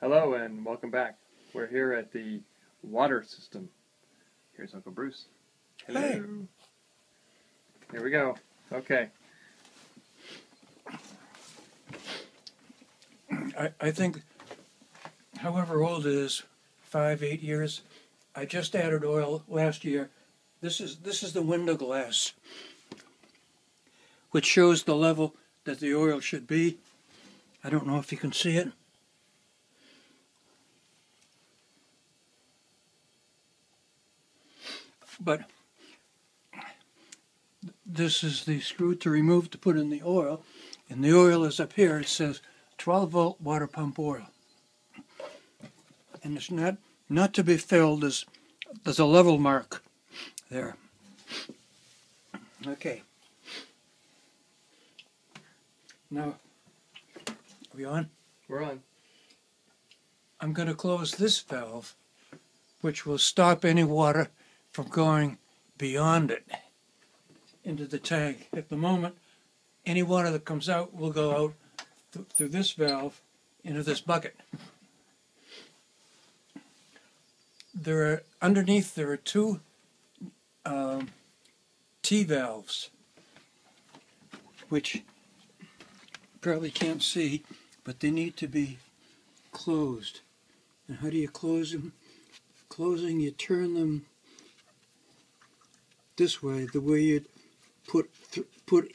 Hello and welcome back. We're here at the water system. Here's Uncle Bruce. Hello. Hey. Here we go. Okay. I think, however old it is, 5-8 years, I just added oil last year. This is the window glass, which shows the level that the oil should be. I don't know if you can see it. But this is the screw to remove to put in the oil, and the oil is up here. It says 12-volt water pump oil, and it's not to be filled. There's a level mark there. Okay. Now, are we on? We're on. I'm going to close this valve, which will stop any water from going beyond it into the tank. At the moment, any water that comes out will go out through this valve into this bucket. Underneath there are two T-valves, which you probably can't see, but they need to be closed. And how do you close them? Closing, you turn them this way, the way you'd put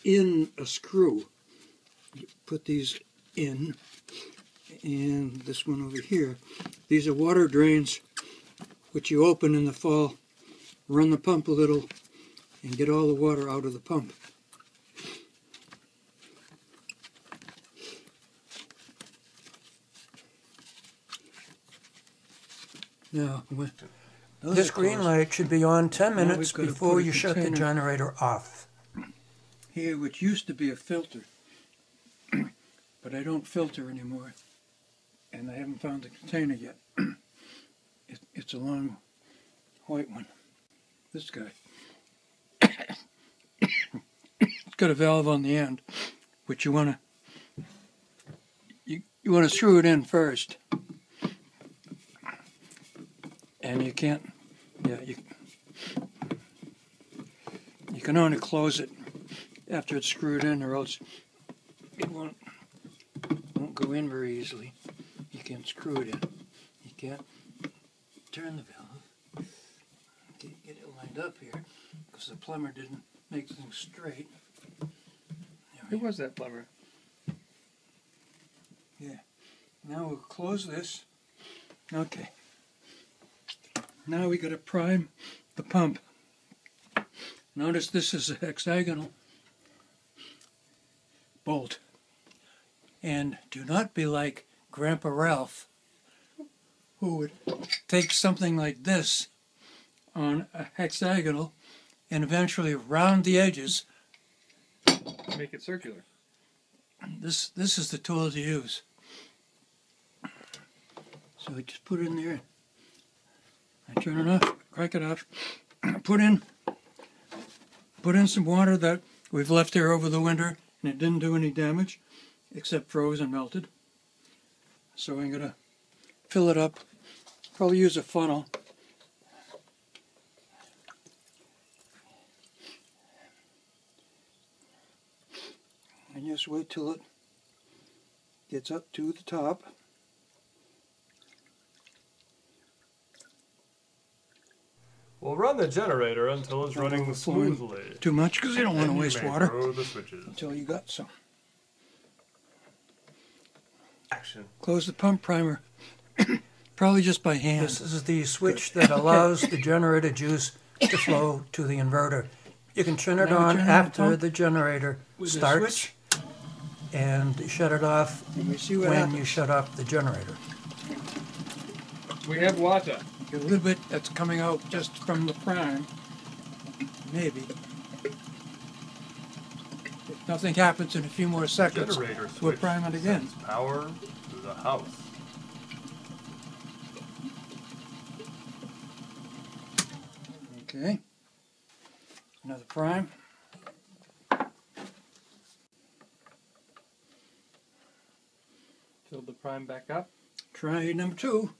in a screw. You put these in, and this one over here. These are water drains, which you open in the fall, run the pump a little, and get all the water out of the pump. Now, this green light should be on 10 minutes before you shut the generator off. Here, which used to be a filter, but I don't filter anymore, and I haven't found the container yet. It's a long white one. This guy. It's got a valve on the end, which you want to screw it in first. And you can't, you can only close it after it's screwed in, or else it won't go in very easily. You can't screw it in. You can't turn the valve. Get it lined up here, because the plumber didn't make things straight. Who was that plumber? Yeah. Now we'll close this. Okay. Now we got to prime the pump. Notice this is a hexagonal bolt. And do not be like Grandpa Ralph, who would take something like this on a hexagonal and eventually round the edges. Make it circular. This is the tool to use. So we just put it in there. I turn it off, crank it off, put in some water that we've left there over the winter, and it didn't do any damage, except froze and melted. So I'm going to fill it up, probably use a funnel. And just wait till it gets up to the top. We'll run the generator until it's running smoothly. Too much, because you don't want to waste water Throw the switches. until you got some. Action. Close the pump primer, probably just by hand. This is the switch that allows the generator juice to flow to the inverter. You can turn it on after the generator starts and shut it off when you shut off the generator. We have water. A little bit that's coming out just from the prime, maybe. If nothing happens in a few more seconds, we'll prime it again. Power to the house. Okay. Another prime. Fill the prime back up. Try number 2.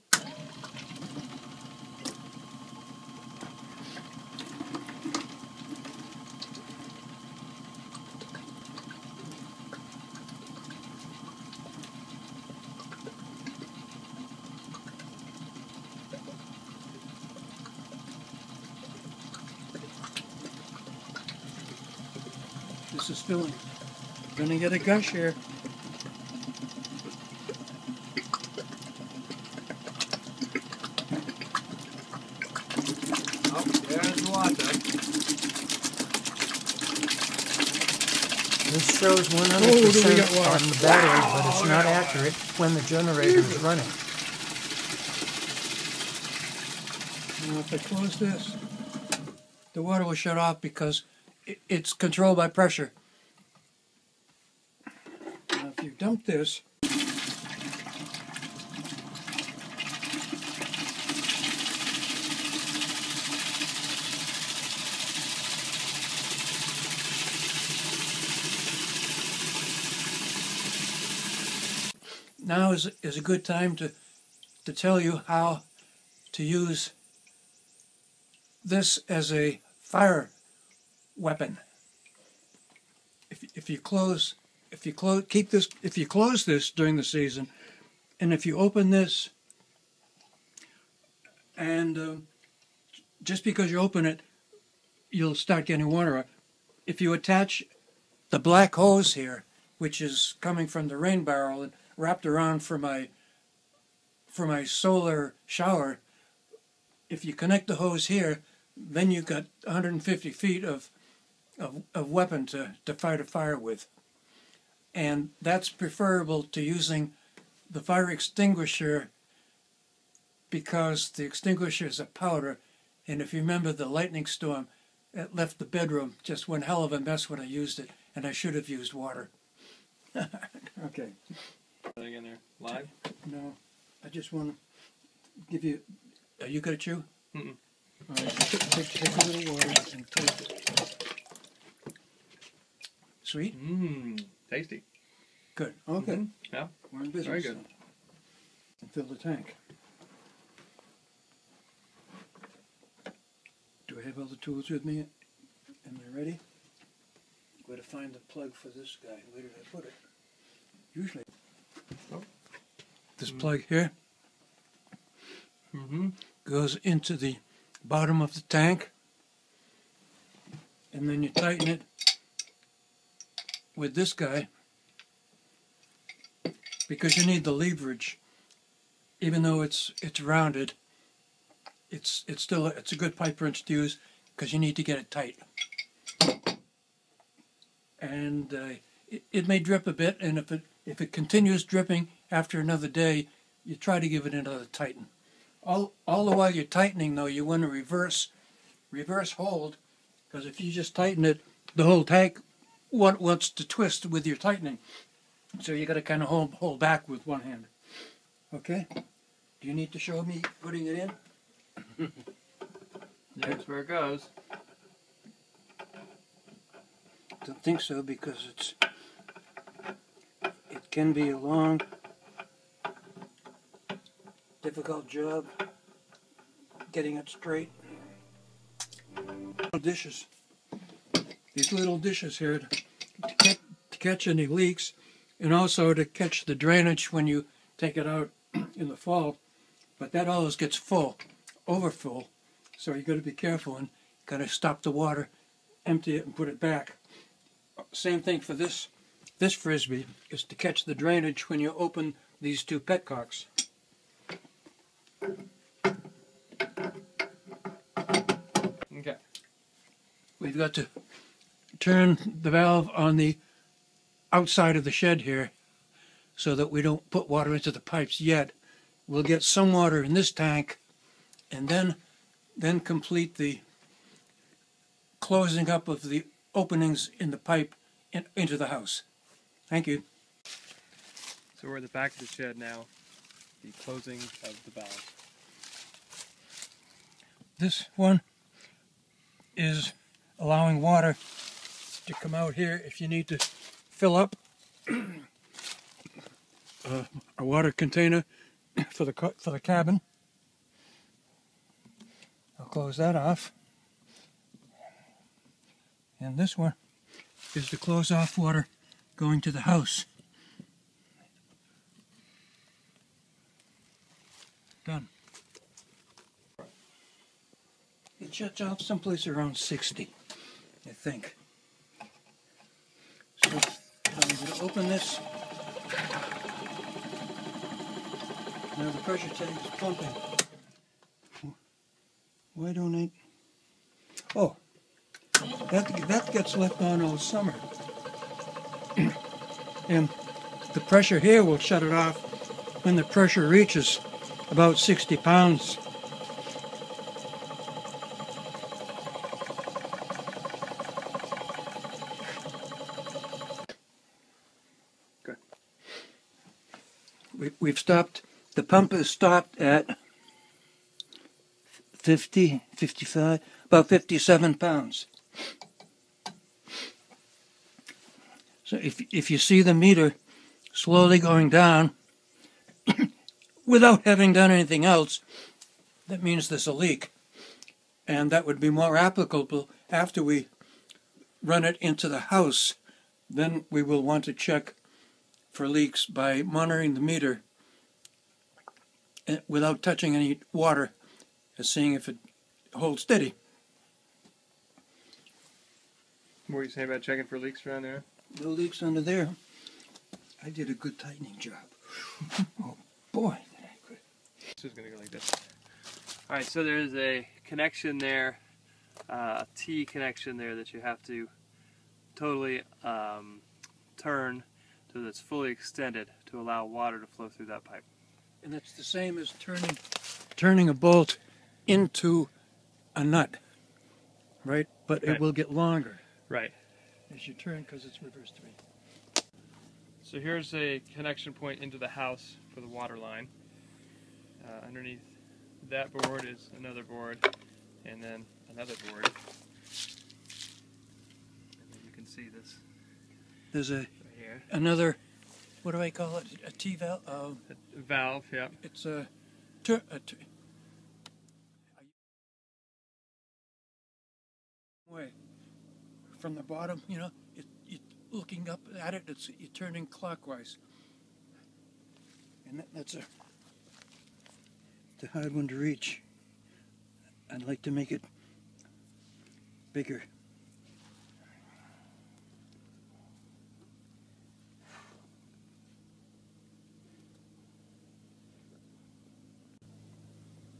This is filling. Gonna get a gush here. Oh, there's the water. This shows 100% on the battery, but it's not accurate when the generator is running. Now if I close this, the water will shut off because it's controlled by pressure. Now if you dump this, now is a good time to tell you how to use this as a fire weapon. If you close this during the season, and if you open this, and just because you open it, you'll start getting water. If you attach the black hose here, which is coming from the rain barrel and wrapped around for my solar shower, if you connect the hose here, then you've got 150 feet of weapon to fight a fire with. And that's preferable to using the fire extinguisher, because the extinguisher is a powder, and if you remember the lightning storm, it left the bedroom just one hell of a mess when I used it, and I should have used water. Okay. Again there, live? No, I just want to give you. Are you gonna chew? Mm-mm. All right, take a little water and taste it. Sweet? Mmm, tasty. Good. Okay. Mm-hmm. Yeah. We're in business. Very good. Now. And fill the tank. Do I have all the tools with me? Am I ready? Where to find the plug for this guy? Where did I put it? Usually. This plug here goes into the bottom of the tank, and then you tighten it with this guy, because you need the leverage. Even though it's rounded, it's still a good pipe wrench to use because you need to get it tight. And it may drip a bit, and if it continues dripping after another day, you try to give it another tighten. All the while you're tightening, though, you want to reverse hold, because if you just tighten it, the whole tank wants to twist with your tightening. So you got to kind of hold back with one hand. Okay? Do you need to show me putting it in? That's where it goes. Don't think so, because it can be a long, difficult job getting it straight. Dishes. These little dishes here to catch any leaks, and also to catch the drainage when you take it out in the fall. But that always gets full, over full. So you got to be careful and got to stop the water, empty it, and put it back. Same thing for this frisbee, is to catch the drainage when you open these two petcocks. Okay. We've got to turn the valve on the outside of the shed here so that we don't put water into the pipes yet. We'll get some water in this tank, and then complete the closing up of the openings in the pipe into the house. Thank you. So we're at the back of the shed now, the closing of the valve. This one is allowing water to come out here if you need to fill up a water container for the cabin. I'll close that off. And this one is the close off water going to the house. Done. It shuts off someplace around 60, I think. So I'm going to open this. Now the pressure tank is pumping. Why don't I? Oh, that gets left on all summer. And the pressure here will shut it off when the pressure reaches about 60 pounds. Good. We've stopped. The pump is stopped at 50, 55, about 57 pounds. So if you see the meter slowly going down without having done anything else, that means there's a leak. And that would be more applicable after we run it into the house. Then we will want to check for leaks by monitoring the meter without touching any water and seeing if it holds steady. What were you saying about checking for leaks around there? No leaks under there. I did a good tightening job. Oh boy, did I good. This is going to go like this. Alright, so there's a connection there, a T connection there that you have to totally turn so that it's fully extended to allow water to flow through that pipe. And that's the same as turning a bolt into a nut, right? But Right. it will get longer Right. as you turn because it's reverse three. So here's a connection point into the house for the water line. Underneath that board is another board, and then another board. And then you can see this There's right here. another, what do I call it? A T valve? A valve, yeah. It's way from the bottom, you know, looking up at it, you're turning clockwise. And that's a hard one to reach. I'd like to make it bigger.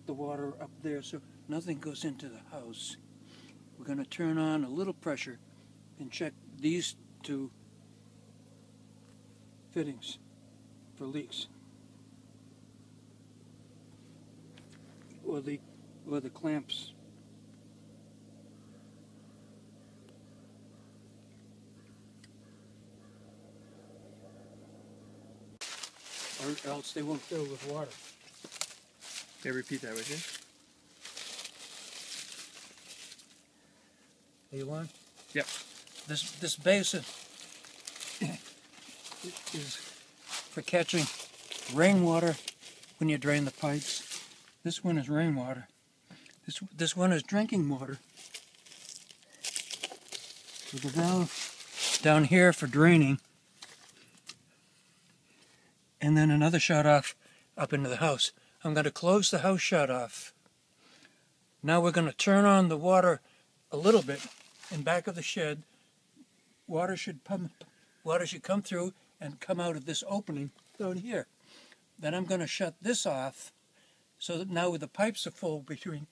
The water up there so nothing goes into the house. We're going to turn on a little pressure and check these two fittings for leaks. Or the clamps. Or else they won't fill with water. Okay, repeat that, would you? Are you on? Yep. This basin is for catching rainwater when you drain the pipes. This one is rainwater. This one is drinking water. With the valve down here for draining. And then another shut off up into the house. I'm going to close the house shut off. Now we're going to turn on the water a little bit in back of the shed. Water should come through and come out of this opening down here. Then I'm going to shut this off so that now the pipes are full between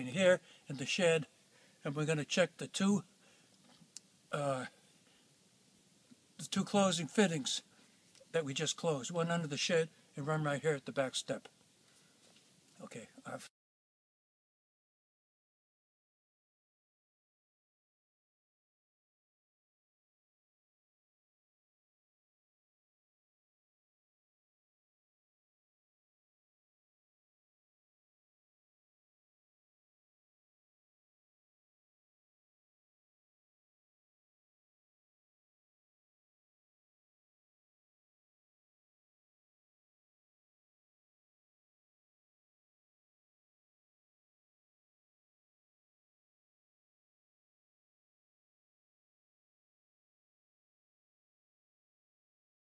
here and the shed, and we're going to check the two closing fittings that we just closed. One under the shed and one right here at the back step. Okay,